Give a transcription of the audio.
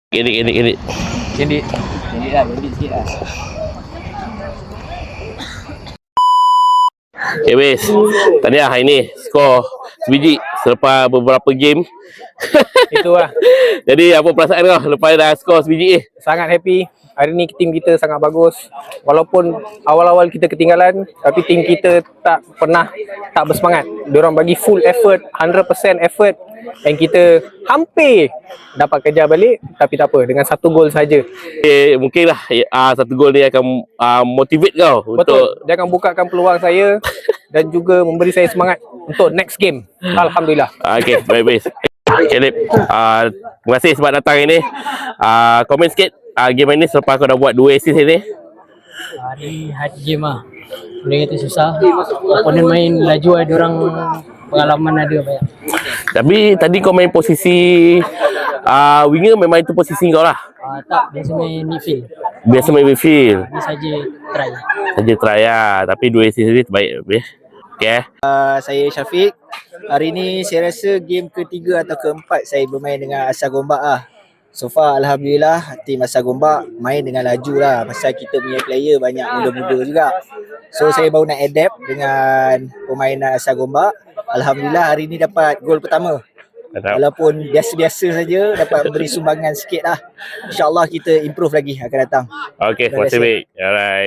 Edit. Edit sikit lah. Okay, Wes. Tadi hari ni skor sebiji selepas beberapa game. Itu lah. Jadi apa perasaan kau lepas dah skor sebiji ni? Sangat happy. Hari ni tim kita sangat bagus. Walaupun awal-awal kita ketinggalan, tapi tim kita tak bersemangat. Diorang bagi full effort, 100% effort, dan kita hampir dapat kejar balik, tapi tak apa, dengan 1 gol saja. Mungkinlah satu gol ni akan motivate kau. Betul. Dia akan bukakan peluang saya dan juga memberi saya semangat untuk next game. Alhamdulillah. Okay, baik. Caleb, terima kasih sebab datang ini. Komen sikit game ini selepas kau dah buat 2 assist ni. Ni hard game lah. Boleh kata susah. Opponent main laju ada orang pengalaman ada banyak. Tapi tadi kau main posisi winger, memang itu posisi kau lah. Tak, biasa main midfield. Biasa main midfield. Ni saja try. Saja try lah. Tapi 2 assist ni terbaik. Okay. Saya Syafiq. Hari ni saya rasa game ketiga atau keempat saya bermain dengan Asal Gombak lah. So far Alhamdulillah tim Asal Gombak main dengan laju lah. Pasal kita punya player banyak muda-muda juga. So saya baru nak adapt dengan permainan Asal Gombak. Alhamdulillah hari ni dapat gol pertama. Walaupun biasa-biasa saja, dapat beri sumbangan sikit lah. InsyaAllah kita improve lagi akan datang. Okay, terima kasih. Alright.